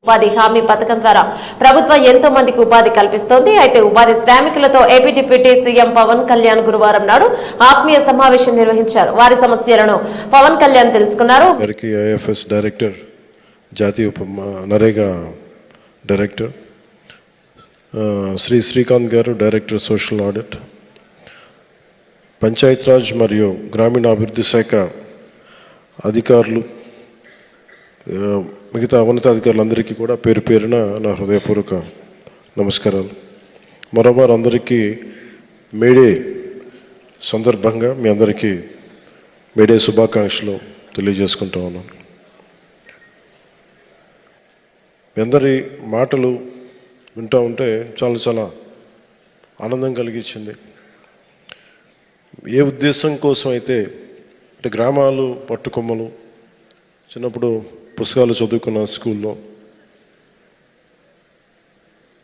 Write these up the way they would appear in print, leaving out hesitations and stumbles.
ఉపాధి హామీ పథకం ద్వారా ప్రభుత్వం ఎంతో మందికి ఉపాధి కల్పిస్తోంది. అయితే ఉపాధి శ్రామికులతో AP deputy CM Pawan Kalyan గురువారం నాడు ఆత్మీయ సమావేశం నిర్వహించారు. వారి సమస్యలను పవన్ కళ్యాణ్ తెలుసుకున్నారు. ఐఎఫ్ఎస్ డైరెక్టర్, జాతీయ నరేగా డైరెక్టర్ శ్రీకాంత్ గారు, డైరెక్టర్ సోషల్ ఆడిట్, పంచాయతీరాజ్ మరియు గ్రామీణాభివృద్ధి శాఖ అధికారులు, మిగతా ఉన్నతాధికారులందరికీ కూడా పేరు పేరున నా హృదయపూర్వక నమస్కారాలు. మరోమారు అందరికీ మేడే సందర్భంగా మీ అందరికీ మేడే శుభాకాంక్షలు తెలియజేసుకుంటా ఉన్నాను. మీ అందరి మాటలు వింటూ ఉంటే చాలా చాలా ఆనందం కలిగించింది. ఏ ఉద్దేశం కోసం అయితే అంటే గ్రామాలు పట్టుకొమ్మలు, చిన్నప్పుడు పుస్తకాలు చదువుకున్న స్కూల్లో,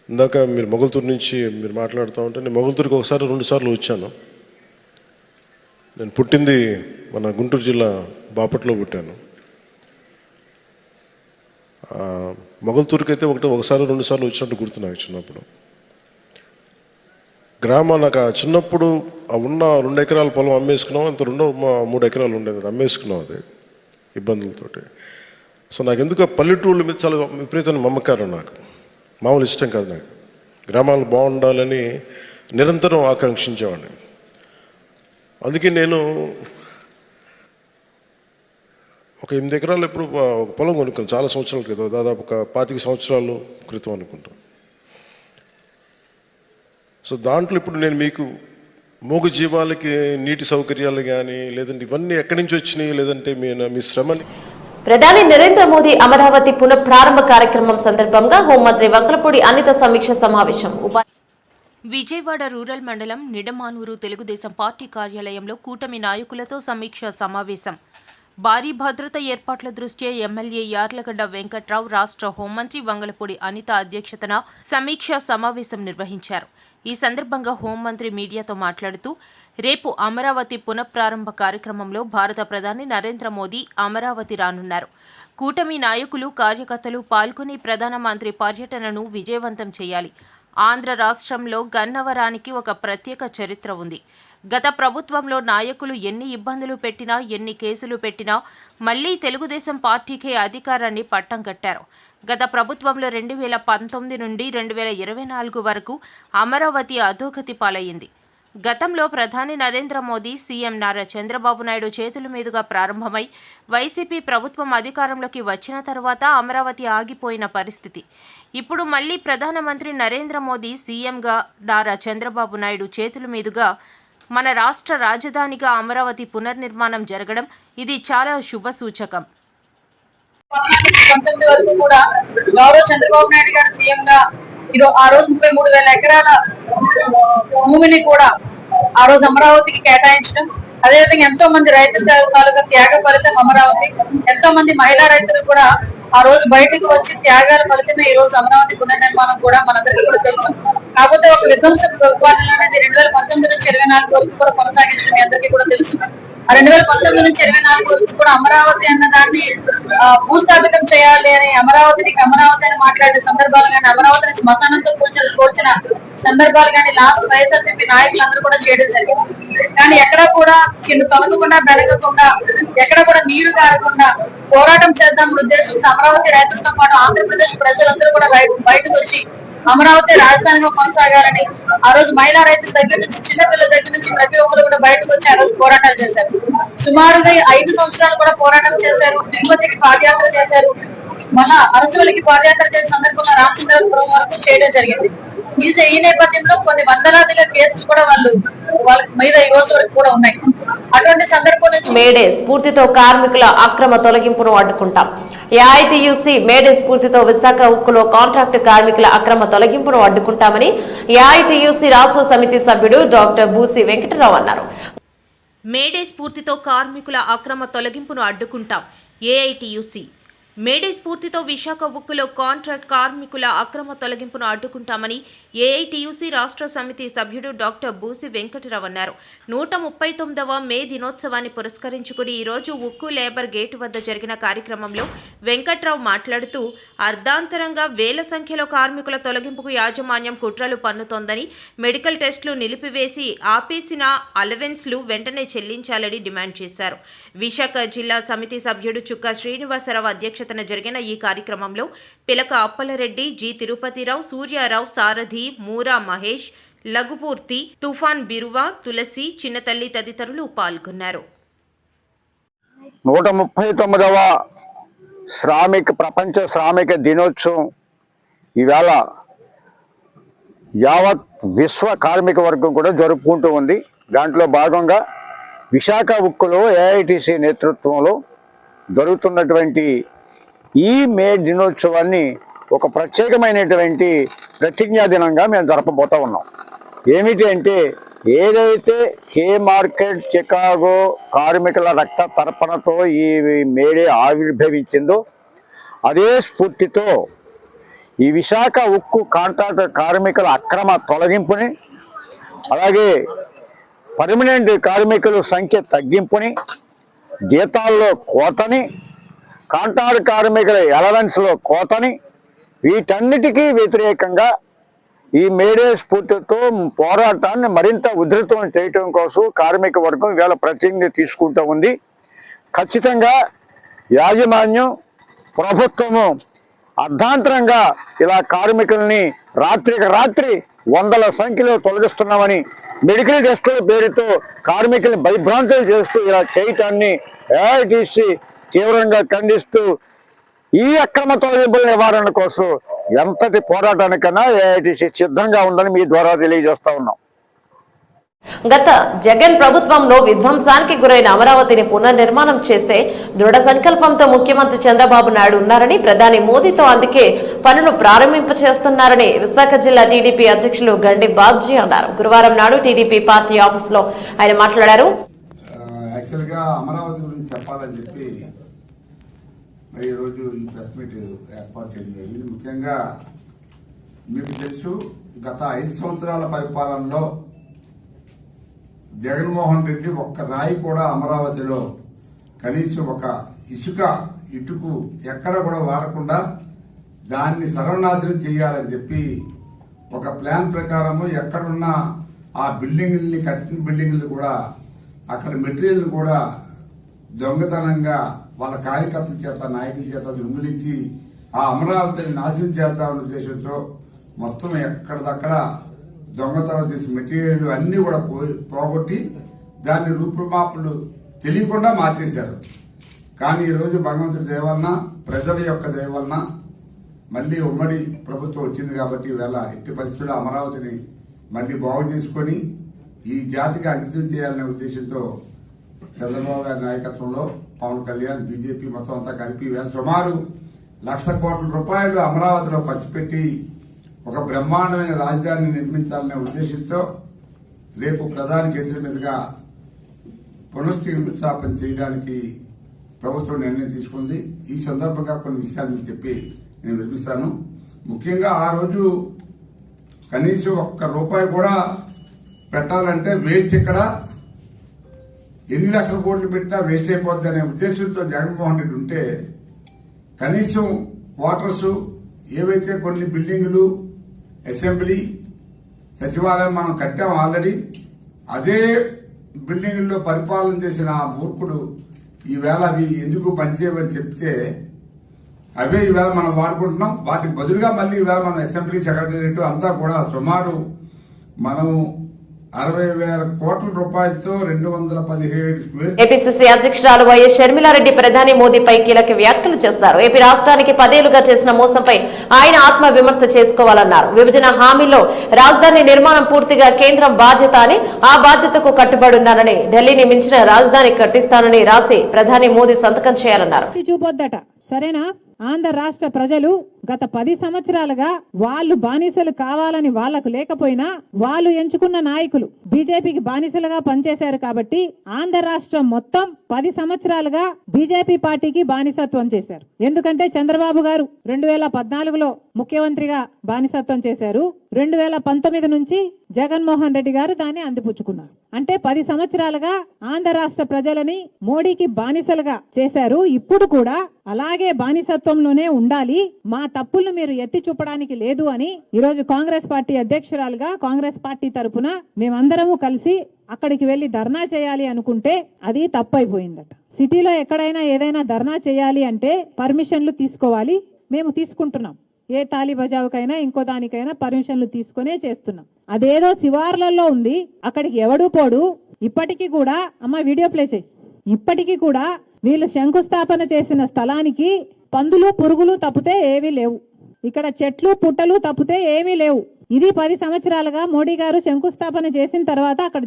ఇందాక మీరు మొగల్తూరు నుంచి మీరు మాట్లాడుతూ ఉంటే నేను మొగల్తూరుకి ఒకసారి 2 సార్లు వచ్చాను. నేను పుట్టింది మన గుంటూరు జిల్లా బాపట్లో పుట్టాను. మొగల్తూరుకి అయితే ఒకసారి 2 సార్లు వచ్చినట్టు గుర్తు నాకు చిన్నప్పుడు. నాకు చిన్నప్పుడు ఉన్న 2 ఎకరాల పొలం అమ్మేసుకున్నాం. అంత 3 ఎకరాలు ఉండేది, అది అమ్మేసుకున్నాం, అది ఇబ్బందులతోటి. సో నాకు ఎందుకు పల్లెటూళ్ళ మీద చాలా విపరీతమైన మమకారం, నాకు మామూలు ఇష్టం కాదు. నాకు గ్రామాలు బాగుండాలని నిరంతరం ఆకాంక్షించేవాడిని. అందుకే నేను ఒక 8 ఎకరాలు ఎప్పుడు ఒక పొలం కొనుక్కున్నాను, చాలా సంవత్సరాల క్రితం, దాదాపు ఒక 25 సంవత్సరాల క్రితం అనుకుంటాను. సో దాంట్లో ఇప్పుడు నేను మీకు మూగ జీవాలకి నీటి సౌకర్యాలు కానీ, లేదంటే ఇవన్నీ ఎక్కడి నుంచి వచ్చినాయి, లేదంటే మీ శ్రమని. ప్రధాని నరేంద్ర మోదీ అమరావతి పునఃప్రారంభ కార్యక్రమం సందర్భంగా హోంమంత్రి వంకలపూడి అనిత సమీక్ష సమావేశం. విజయవాడ రూరల్ మండలం నిడమానూరు తెలుగుదేశం పార్టీ కార్యాలయంలో కూటమి నాయకులతో సమీక్ష సమావేశం. భారీ భద్రత ఏర్పాట్ల దృష్ట్యా ఎమ్మెల్యే యార్లగడ్డ వెంకట్రావు, రాష్ట్ర హోంమంత్రి వంగలపూడి అనిత అధ్యక్షతన సమీక్ష సమావేశం నిర్వహించారు. ఈ సందర్భంగా హోంమంత్రి మీడియాతో మాట్లాడుతూ, రేపు అమరావతి పునఃప్రారంభ కార్యక్రమంలో భారత ప్రధాని నరేంద్ర మోదీ అమరావతి రానున్నారు. కూటమి నాయకులు, కార్యకర్తలు పాల్గొని ప్రధానమంత్రి పర్యటనను విజయవంతం చేయాలి. ఆంధ్ర రాష్ట్రంలో గన్నవరానికి ఒక ప్రత్యేక చరిత్ర ఉంది. గత ప్రభుత్వంలో నాయకులు ఎన్ని ఇబ్బందులు పెట్టినా, ఎన్ని కేసులు పెట్టినా మళ్లీ తెలుగుదేశం పార్టీకే అధికారాన్ని పట్టం కట్టారు. గత ప్రభుత్వంలో 2019 నుండి 2024 వరకు అమరావతి అధోగతి పాలయ్యింది. గతంలో ప్రధాని నరేంద్ర మోదీ, సీఎం నారా చంద్రబాబు నాయుడు చేతుల మీదుగా ప్రారంభమై వైసీపీ ప్రభుత్వం అధికారంలోకి వచ్చిన తర్వాత అమరావతి ఆగిపోయిన పరిస్థితి. ఇప్పుడు మళ్లీ ప్రధానమంత్రి నరేంద్ర మోదీ, సీఎంగా నారా చంద్రబాబు నాయుడు చేతుల మీదుగా మన రాష్ట్ర రాజధానిగా అమరావతి పునర్నిర్మాణం జరగడం ఇది చాలా శుభసూచకం. 19 వరకు కూడా గౌరవ చంద్రబాబు నాయుడు గారు సీఎం గా ఆ రోజు 33,000 ఎకరాల భూమిని కూడా ఆ రోజు అమరావతికి కేటాయించడం, అదేవిధంగా ఎంతో మంది రైతుల తాలూకా త్యాగ ఫలితం అమరావతి, ఎంతో మంది మహిళా రైతులు కూడా ఆ రోజు బయటకు వచ్చి త్యాగాల ఫలితమే ఈ రోజు అమరావతి పునర్నిర్మాణం కూడా మనందరికీ కూడా తెలుసు. కాకపోతే ఒక విధ్వంస పరిపాలన అనేది 2019 నుంచి 24 వరకు కూడా కొనసాగించడం మీ అందరికీ కూడా తెలుసు. 2019 నుంచి 24 వరకు కూడా అమరావతి అన్న దాన్ని భూస్థాపితం చేయాలి అని అమరావతి అని మాట్లాడే సందర్భాలు కానీ, అమరావతిని శ్మశానంతో పోల్చిన సందర్భాలు కానీ లాస్ట్ వైఎస్ఆర్సీపీ నాయకులందరూ కూడా చేయడం జరిగింది. కానీ ఎక్కడా కూడా తొలగకుండా బెరగకుండా, ఎక్కడ కూడా నీరు కారకుండా పోరాటం చేద్దాం ఉద్దేశంతో అమరావతి రైతులతో పాటు ఆంధ్రప్రదేశ్ ప్రజలందరూ కూడా బయటకు వచ్చి అమరావతి రాజధానిగా కొనసాగాలని ఆ రోజు మహిళా రైతుల దగ్గర నుంచి, చిన్నపిల్లల దగ్గర నుంచి ప్రతి ఒక్కరు కూడా బయటకు వచ్చి ఆ రోజు పోరాటాలు చేశారు. సుమారుగా 5 సంవత్సరాలు కూడా పోరాటం చేశారు. తిరుపతికి పాదయాత్ర చేశారు, మళ్ళా అరసవల్లికి పాదయాత్ర చేసే సందర్భంగా రామచంద్రపురం వరకు చేయడం జరిగింది. ఈ నేపథ్యంలో కొన్ని వందలాదిగా కేసులు కూడా వాళ్ళ మీద ఈ రోజు వరకు కూడా ఉన్నాయి. అటువంటి సందర్భం నుంచి మేడే స్ఫూర్తితో కార్మికుల అక్రమ తొలగింపును అడ్డుకుంటాం. ఏఐటీయూసీ మేడే స్ఫూర్తితో విశాఖ ఉక్కులో కాంట్రాక్టు కార్మికుల అక్రమ తొలగింపును అడ్డుకుంటామని ఏఐటీయూసీ రాష్ట్ర సమితి సభ్యుడు డాక్టర్ బూసి వెంకటరావు అన్నారు. మేడే స్ఫూర్తితో కార్మికుల అక్రమ తొలగింపును అడ్డుకుంటాం. ఏఐటీయూసీ మేడే స్ఫూర్తితో విశాఖ ఉక్కులో కాంట్రాక్ట్ కార్మికుల అక్రమ తొలగింపును అడ్డుకుంటామని ఏఐటీయూసీ రాష్ట్ర సమితి సభ్యుడు డాక్టర్ బూసి వెంకటరావు అన్నారు. 139వ మే దినోత్సవాన్ని పురస్కరించుకుని ఈరోజు ఉక్కు లేబర్ గేటు వద్ద జరిగిన కార్యక్రమంలో వెంకట్రావు మాట్లాడుతూ అర్ధాంతరంగా వేల సంఖ్యలో కార్మికుల తొలగింపుకు యాజమాన్యం కుట్రలు పన్నుతోందని, మెడికల్ టెస్టులు నిలిపివేసి ఆపేసిన అలవెన్స్లు వెంటనే చెల్లించాలని డిమాండ్ చేశారు. విశాఖ జిల్లా సమితి సభ్యుడు చుక్క శ్రీనివాసరావు అధ్యక్షతన జరిగిన ఈ కార్యక్రమంలో పిలక అప్పలరెడ్డి, జి తిరుపతిరావు, సూర్యారావు, సారథి, మూరా మహేష్, లఘుపూర్తి, తుఫాన్ బిరువా, తులసి, చిన్నతల్లి తదితరులు పాల్గొన్నారు. 139వ ప్రపంచ శ్రామిక దినోత్సవం ఈవేళ యావత్ విశ్వ కార్మిక వర్గం కూడా జరుపుకుంటూ ఉంది. దాంట్లో భాగంగా విశాఖ ఉక్కులో ఏఐటీసీ నేతృత్వంలో జరుగుతున్నటువంటి ఈ మే దినోత్సవాన్ని ఒక ప్రత్యేకమైనటువంటి ప్రతిజ్ఞా దినంగా మేము జరపబోతూ ఉన్నాం. ఏమిటి అంటే, ఏదైతే హే మార్కెట్ చికాగో కార్మికుల రక్త తర్పణతో ఈ మేడే ఆవిర్భవించిందో అదే స్ఫూర్తితో ఈ విశాఖ ఉక్కు కాంట్రాక్ట్ కార్మికుల అక్రమ తొలగింపుని, అలాగే పర్మనెంట్ కార్మికుల సంఖ్య తగ్గింపుని, జీతాల్లో కోతని, కాంట్రాక్ట్ కార్మికుల అలవెన్స్లో కోతని, వీటన్నిటికీ వ్యతిరేకంగా ఈ మేడే స్ఫూర్తితో పోరాటాన్ని మరింత ఉధృతం చేయటం కోసం కార్మిక వర్గం ఇవాళ ప్రతిజ్ఞ తీసుకుంటూ ఉంది. ఖచ్చితంగా యాజమాన్యం, ప్రభుత్వము అర్ధాంతరంగా ఇలా కార్మికుల్ని రాత్రికి రాత్రి వందల సంఖ్యలో తొలగిస్తున్నామని, మెడికల్ టెస్టుల పేరుతో కార్మికుల్ని భయభ్రాంతులు చేస్తూ ఇలా చేయటాన్ని ఏఐటీసీ తీవ్రంగా ఖండిస్తూ ఈ అక్రమ తొలగింపుల నివారణ కోసం ఎంతటి పోరాటానికైనా ఏఐటీసీ సిద్ధంగా ఉందని మీ ద్వారా తెలియజేస్తా ఉన్నాం. గత జగన్ ప్రభుత్వంలో విధ్వంసానికి గురైన అమరావతిని పునర్నిర్మాణం చేసే దృఢ సంకల్పంతో ముఖ్యమంత్రి చంద్రబాబు నాయుడు ఉన్నారని, ప్రధాని మోదీతో అందుకే పనులు ప్రారంభింపచేస్తున్నారని విశాఖ జిల్లా టీడీపీ అధ్యక్షులు గండి బాబ్జీ అన్నారు. గురువారం నాడు టీడీపీ పార్టీ ఆఫీసులో ఆయన మాట్లాడారు. యాక్చువల్గా అమరావతి గురించి చెప్పాలని చెప్పి మరి ఈరోజు ఈ ప్రెస్ మీట్ ఏర్పాటు చేయడం జరిగింది. ముఖ్యంగా మీకు తెలుసు, గత 5 సంవత్సరాల పరిపాలనలో జగన్మోహన్ రెడ్డి ఒక్క రాయి కూడా అమరావతిలో కనీసం ఒక ఇటుకు ఎక్కడ కూడా వాడకుండా దాన్ని సర్వనాశనం చేయాలని చెప్పి ఒక ప్లాన్ ప్రకారము ఎక్కడున్న ఆ బిల్డింగుల్ని, కట్టిన బిల్డింగులు కూడా అక్కడ మెటీరియల్ కూడా దొంగతనంగా వాళ్ళ కార్యకర్తల చేత, నాయకుల చేత దొంగిలించి ఆ అమరావతిని నాశనం చేద్దామనే ఉద్దేశంతో మొత్తం ఎక్కడిదక్కడ దొంగతనం చేసి మెటీరియల్ అన్ని కూడా పోగొట్టి దాన్ని రూపుమాపులు తెలియకుండా మార్చేశారు. కానీ ఈరోజు భగవంతుడి దయ వలన, ప్రజల యొక్క దయ వలన మళ్ళీ ఉమ్మడి ప్రభుత్వం వచ్చింది కాబట్టి ఈవేళ ఎట్టి పరిస్థితుల్లో అమరావతిని మళ్ళీ బాగు చేసుకొని ఈ జాతికి అంకితం చేయాలనే ఉద్దేశంతో చంద్రబాబు గారి నాయకత్వంలో పవన్ కళ్యాణ్, బీజేపీ మొత్తం అంతా కలిపి సుమారు 1,00,000 కోట్ల రూపాయలు అమరావతిలో ఖర్చు పెట్టి ఒక బ్రహ్మాండమైన రాజధానిని నిర్మించాలనే ఉద్దేశంతో రేపు ప్రధాని చేతుల మీదుగా పునఃస్థాపన చేయడానికి ప్రభుత్వం నిర్ణయం తీసుకుంది. ఈ సందర్భంగా కొన్ని విషయాలు మీకు చెప్పి నేను వినిపిస్తాను. ముఖ్యంగా ఆ రోజు కనీసం ₹1 కూడా పెట్టాలంటే వేస్ట్, ఇక్కడ ఎన్ని లక్షల కోట్లు పెట్టినా వేస్ట్ అయిపోద్ది అనే ఉద్దేశంతో జగన్మోహన్ రెడ్డి ఉంటే కనీసం క్వార్టర్స్ ఏవైతే కొన్ని బిల్డింగులు, అసెంబ్లీ, సచివాలయం మనం కట్టాం ఆల్రెడీ, అదే బిల్డింగుల్లో పరిపాలన చేసిన ఆ మూర్ఖుడు ఈవేళ అవి ఎందుకు పనిచేయమని చెప్తే అవే ఈవేళ మనం వాడుకుంటున్నాం. వాటికి బదులుగా మళ్ళీ ఈవేళ మన అసెంబ్లీ సెక్రటేరియట్ అంతా కూడా సుమారు మనం 60,000 కోట్ల రూపాయలతో 217 స్క్వేర్. ఏపీసీసీ అధ్యక్షురాలు వైఎస్ షర్మిలారెడ్డి ప్రధాని మోదీపై కీలక వ్యాఖ్యలు చేస్తారు. ఏపీ రాష్ట్రానికి 10 ఏళ్లుగా చేసిన మోసంపై ఆయన ఆత్మ విమర్శ చేసుకోవాలన్నారు. విభజన హామీలో రాజధాని నిర్మాణం పూర్తిగా కేంద్రం బాధ్యత అని, ఆ బాధ్యతకు కట్టుబడున్నానని, ఢిల్లీని మించిన రాజధాని కట్టిస్తానని రాసి ప్రధాని మోదీ సంతకం చేయాలన్నారు. చూపొద్దట, సరేనా? ఆంధ్ర రాష్ట్ర ప్రజలు గత 10 సంవత్సరాలుగా వాళ్ళు బానిసలు కావాలని వాళ్లకు లేకపోయినా వాళ్ళు ఎంచుకున్న నాయకులు బీజేపీకి బానిసలుగా పనిచేశారు కాబట్టి ఆంధ్ర రాష్ట్రం మొత్తం 10 సంవత్సరాలుగా బీజేపీ పార్టీకి బానిసత్వం చేశారు. ఎందుకంటే చంద్రబాబు గారు 2014లో ముఖ్యమంత్రిగా బానిసత్వం చేశారు. 2019 నుంచి జగన్మోహన్ రెడ్డి గారు దాన్ని అందిపుచ్చుకున్నారు. అంటే 10 సంవత్సరాలుగా ఆంధ్ర రాష్ట్ర ప్రజలని మోడీకి బానిసలుగా చేశారు. ఇప్పుడు కూడా అలాగే బానిసత్వంలోనే ఉండాలి, మా తప్పులను మీరు ఎత్తి చూపడానికి లేదు అని ఈరోజు కాంగ్రెస్ పార్టీ అధ్యక్షురాలుగా కాంగ్రెస్ పార్టీ తరపున మేమందరము కలిసి అక్కడికి వెళ్లి ధర్నా చేయాలి అనుకుంటే అది తప్పైపోయిందట. సిటీలో ఎక్కడైనా ఏదైనా ధర్నా చేయాలి అంటే పర్మిషన్లు తీసుకోవాలి. మేము తీసుకుంటున్నాం. ఏ తాలి బజావుకైనా ఇంకో దానికైనా పర్మిషన్లు తీసుకునే చేస్తున్నాం. అదేదో శివార్లలో ఉంది, అక్కడికి ఎవడు పోడు. ఇప్పటికీ కూడా అమ్మ వీడియో ప్లే చేయి. ఇప్పటికీ కూడా వీళ్ళు శంకుస్థాపన చేసిన స్థలానికి పందులు పురుగులు తప్పితే ఏవీ లేవు. ఇక్కడ చెట్లు పుట్టలు తప్పితే ఏమీ లేవు. ఇది 10 సంవత్సరాలుగా మోడీ గారు శంకుస్థాపన చేసిన తర్వాత అక్కడ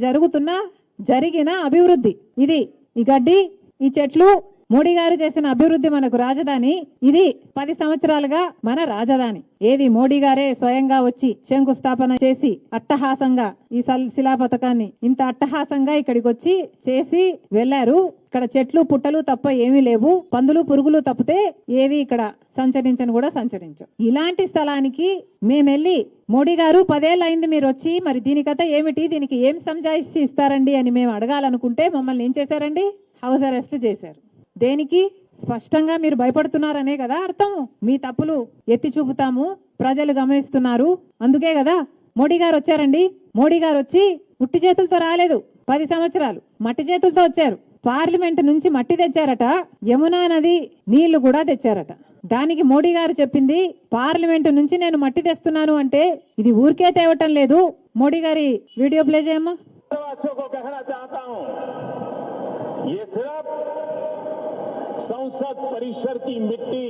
జరిగిన అభివృద్ధి. ఇది ఈ గడ్డి, ఈ చెట్లు, మోడీ గారు చేసిన అభివృద్ధి మనకు రాజధాని. ఇది 10 సంవత్సరాలుగా మన రాజధాని. ఏది మోడీ గారే స్వయంగా వచ్చి శంకుస్థాపన చేసి అట్టహాసంగా ఈ శిలా పథకాన్ని ఇంత అట్టహాసంగా ఇక్కడికి వచ్చి చేసి వెళ్లారు. ఇక్కడ చెట్లు పుట్టలు తప్ప ఏమీ లేవు. పందులు పురుగులు తప్పితే ఏవి ఇక్కడ సంచరించని కూడా సంచరించు. ఇలాంటి స్థలానికి మేమెళ్ళి మోడీ గారు 10 ఏళ్ళు అయింది మీరు వచ్చి, మరి దీని కథ ఏమిటి, దీనికి ఏం సంజాయిషి ఇస్తారండి అని మేము అడగాలనుకుంటే మమ్మల్ని ఏం చేశారండి? హౌస్ అరెస్ట్ చేశారు. దేనికి? స్పష్టంగా మీరు భయపడుతున్నారనే కదా అర్థం. మీ తప్పులు ఎత్తి చూపుతాము, ప్రజలు గమనిస్తున్నారు, అందుకే కదా మోడీ గారు వచ్చారండి. మోడీ గారు వచ్చి ఉట్టి చేతులతో రాలేదు. 10 సంవత్సరాలు మట్టి చేతులతో వచ్చారు. పార్లమెంట్ నుంచి మట్టి తెచ్చారట, యమునా నది నీళ్లు కూడా తెచ్చారట. దానికి మోడీ గారు చెప్పింది పార్లమెంట్ నుంచి నేను మట్టి తెస్తున్నాను అంటే ఇది ఊరికే తేవటం లేదు. మోడీ గారి వీడియో ప్లే చేయమ్మా. संसद परिसर की मिट्टी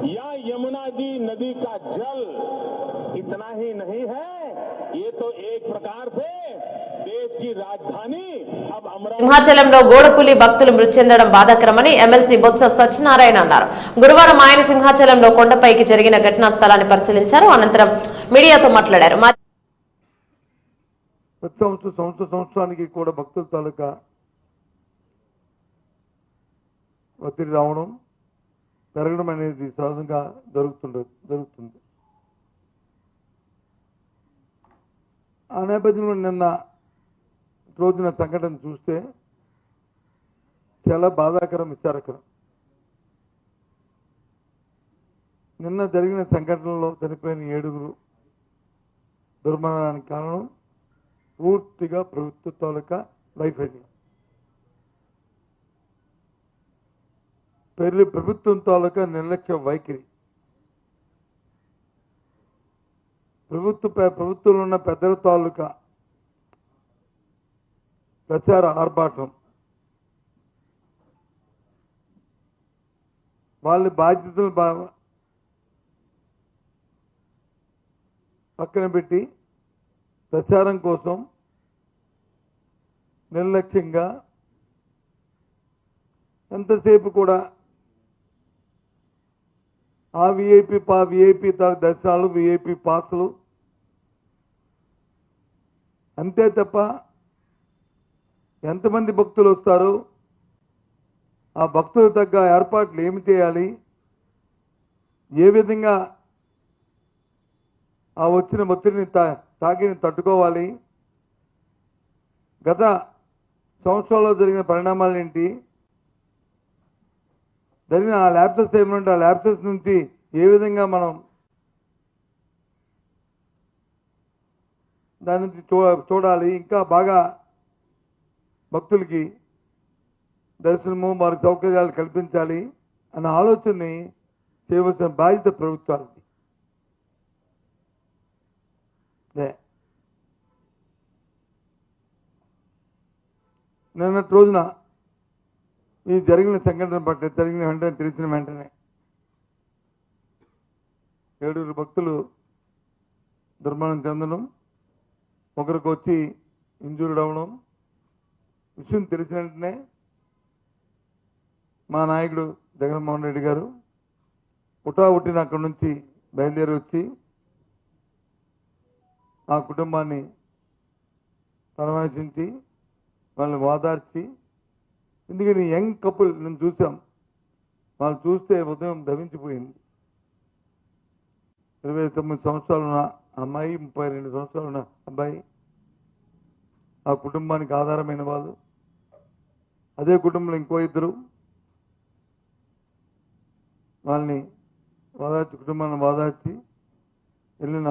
या यमुना जी नदी का जल इतना ही नहीं है, ये तो एक प्रकार से देश की राजधानी अब अमरावती. సింహాచలంలో గోడపులి భక్తులు మృతి చెందడం బాధాకరమని ఎమ్మెల్సీ బొత్స సత్యనారాయణ అన్నారు. గురువారం ఆయన సింహాచలంలో కొండపైకి జరిగిన ఘటనా స్థలాన్ని పరిశీలించారు. అనంతరం మీడియాతో మాట్లాడారు. ప్రతి సంవత్సరానికి కూడా భక్తుల తాలూకా ఒత్తిడి రావడం పెరగడం అనేది సహజంగా జరుగుతుంది. ఆ నేపథ్యంలో నిన్న రోజున సంఘటన చూస్తే చాలా బాధాకరం, విచారకరం. నిన్న జరిగిన సంఘటనలో చనిపోయిన 7 దుర్మరణానికి కారణం పూర్తిగా ప్రభుత్వ తాలూకా వైఫల్యం. ప్రభుత్వం తాలూకా నిర్లక్ష్య వైఖరి. ప్రభుత్వంలో ఉన్న పెద్దల తాలూకా ప్రచార ఆర్భాటం, వాళ్ళ బాధ్యతలు పక్కన పెట్టి ప్రచారం కోసం నిర్లక్ష్యంగా ఎంతసేపు కూడా ఆ విఐపి దర్శనాలు, విఐపి పాసులు అంతే తప్ప ఎంతమంది భక్తులు వస్తారు, ఆ భక్తులు తగ్గ ఏర్పాట్లు ఏమి చేయాలి, ఏ విధంగా ఆ వచ్చిన ఒత్తిడిని తాకిని తట్టుకోవాలి, గత సంవత్సరాల్లో జరిగిన పరిణామాలు ఏంటి, జరిగిన ఆ ల్యాప్సెస్ ఏమంటే ఆ ల్యాప్సెస్ నుంచి ఏ విధంగా మనం దాని నుంచి చూడాలి, ఇంకా బాగా భక్తులకి దర్శనము వారి సౌకర్యాలు కల్పించాలి అన్న ఆలోచనని చేయవలసిన బాధ్యత ప్రభుత్వాలది. నిన్నటి రోజున ఈ జరిగిన సంఘటన పట్ల తెలిసిన వెంటనే 7 భక్తులు దుర్మరణం చెందడం, ఒకరికి వచ్చి ఇంజూర్డ్ అవ్వడం, విషయం తెలిసిన వెంటనే మా నాయకుడు జగన్మోహన్ రెడ్డి గారు పుట్టిన అక్కడి నుంచి బయలుదేరి వచ్చి ఆ కుటుంబాన్ని పరామర్శించి వాళ్ళని ఓదార్చి, ఎందుకని యంగ్ కపుల్ నేను చూసాం, వాళ్ళు చూస్తే ఉదయం దవించిపోయింది. 29 సంవత్సరాలు ఉన్న అమ్మాయి, 32 సంవత్సరాలు ఉన్న అబ్బాయి, ఆ కుటుంబానికి ఆధారమైన వాళ్ళు. అదే కుటుంబంలో ఇంకో ఇద్దరు వాళ్ళని కుటుంబాన్ని ఓదార్చి వెళ్ళిన